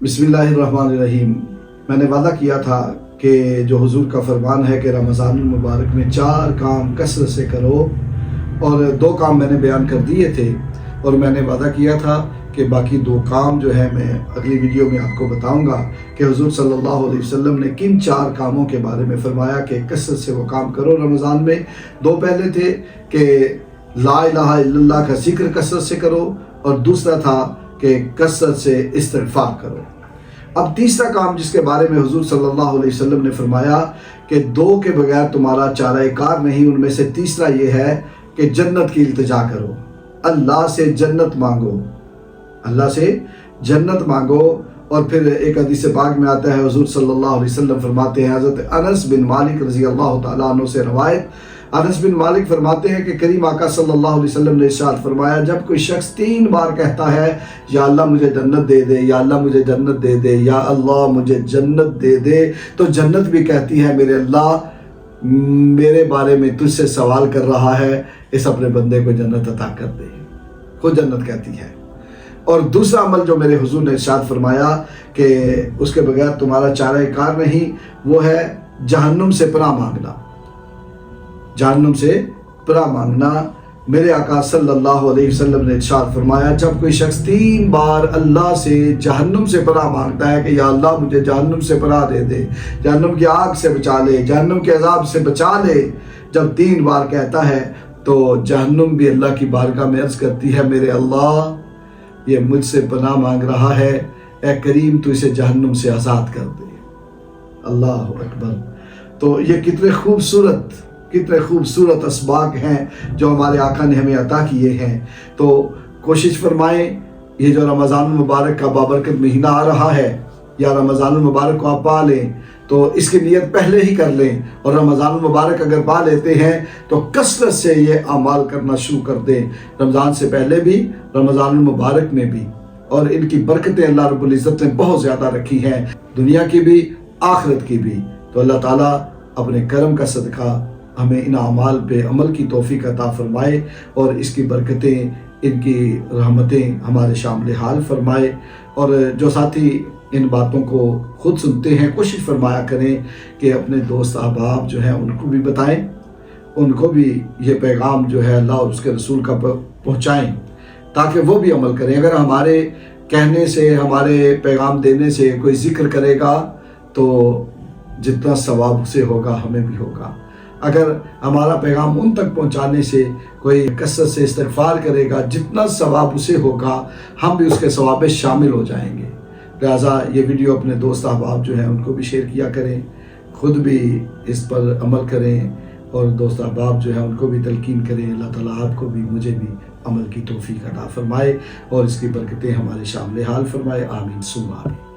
बिस्मिल्लाहिर्रहमानिर्रहीम। मैंने वादा किया था कि जो हुजूर का फरमान है कि रमज़ान मुबारक में 4 काम कसरत से करो, और 2 काम मैंने बयान कर दिए थे, और मैंने वादा किया था कि बाकी 2 काम जो है मैं अगली वीडियो में आपको बताऊंगा कि हुजूर सल्लल्लाहु अलैहि वसल्लम ने किन 4 कामों के बारे में फरमाया कि कसरत से वो काम करो रमज़ान में। 2 पहले थे कि ला इलाहा इल्लल्लाह का जिक्र कसरत से करो, और दूसरा था कि कसरत से इस्तिग़फ़ार करो। अब तीसरा काम जिसके बारे में हुजूर सल्लल्लाहु अलैहि वसल्लम ने फरमाया कि 2 के बगैर तुम्हारा चारा कार नहीं, उनमें से तीसरा ये है कि जन्नत की इल्तिजा करो, अल्लाह से जन्नत मांगो, अल्लाह से जन्नत मांगो। और फिर एक हदीस पाक में आता है, हुजूर सल्लल्लाहु अलैहि वसल्लम फरमाते हैं, हज़रत अनस बिन मालिक रज़ी अल्लाह तआला अन्हु से रवायत, अनस बिन मालिक फरमाते हैं कि करीम आका सल्लल्लाहु अलैहि वसल्लम ने इरशाद फरमाया, जब कोई शख्स 3 बार कहता है या अल्लाह मुझे जन्नत दे दे, या अल्लाह मुझे जन्नत दे दे, या अल्लाह मुझे जन्नत दे दे, तो जन्नत भी कहती है मेरे अल्लाह मेरे बारे में तुझसे सवाल कर रहा है, इस अपने बंदे को जन्नत अता कर दे। खुद जन्नत कहती है। और दूसरा अमल जो मेरे हुजूर ने इरशाद फरमाया कि उसके बगैर तुम्हारा चारा कार नहीं, वो है जहन्नुम से पनाह मांगना, जहन्नुम से पनाह मांगना। मेरे आका सल्लल्लाहु अलैहि वसल्लम ने इरशाद फरमाया, जब कोई शख्स 3 बार अल्लाह से जहन्नुम से पनाह मांगता है कि या अल्लाह मुझे जहन्नुम से पनाह दे दे, जहन्नुम की आग से बचा ले, जहन्नुम के अजाब से बचा ले, जब 3 बार कहता है तो जहन्नुम भी अल्लाह की बारगाह में अर्ज़ करती है, मेरे अल्लाह ये मुझसे पनाह मांग रहा है, ए करीम तू इसे जहन्नुम से आज़ाद कर दे। अल्लाह अकबर। तो ये कितने खूबसूरत असबाक हैं जो हमारे आका ने हमें अता किए हैं। तो कोशिश फरमाएं, ये जो रमज़ान मुबारक का बाबरकत महीना आ रहा है, या रमज़ान मुबारक को आप पा लें तो इसकी नियत पहले ही कर लें, और रमज़ान मुबारक अगर पा लेते हैं तो कसरत से ये अमाल करना शुरू कर दें, रमज़ान से पहले भी, रमज़ान मुबारक में भी। और इनकी बरकतें अल्लाह रब्बुल इज़्ज़त ने बहुत ज़्यादा रखी हैं, दुनिया की भी आखिरत की भी। तो अल्लाह ताला अपने करम का सदका हमें इन अमाल पे अमल की तौफीक अता फरमाए, और इसकी बरकतें, इनकी रहमतें हमारे शामिल हाल फरमाए। और जो साथी इन बातों को खुद सुनते हैं, कोशिश फरमाया करें कि अपने दोस्त अहबाब जो हैं उनको भी बताएं, उनको भी ये पैगाम जो है अल्लाह और उसके रसूल का पहुँचाएँ, ताकि वो भी अमल करें। अगर हमारे कहने से, हमारे पैगाम देने से कोई ज़िक्र करेगा तो जितना सवाब उसे होगा हमें भी होगा। अगर हमारा पैगाम उन तक पहुंचाने से कोई कसरत से इस्तिग़फ़ार करेगा, जितना सवाब उसे होगा हम भी उसके सवाब में शामिल हो जाएंगे। लिहाजा ये वीडियो अपने दोस्त अहबाब जो हैं उनको भी शेयर किया करें, ख़ुद भी इस पर अमल करें, और दोस्त अहबाब जो हैं उनको भी तलकीन करें। अल्लाह ताला आपको भी मुझे भी अमल की तौफीक अता फरमाए और इसकी बरकतें हमारे शामिल हाल फरमाए। आमीन सुम्मा आमीन।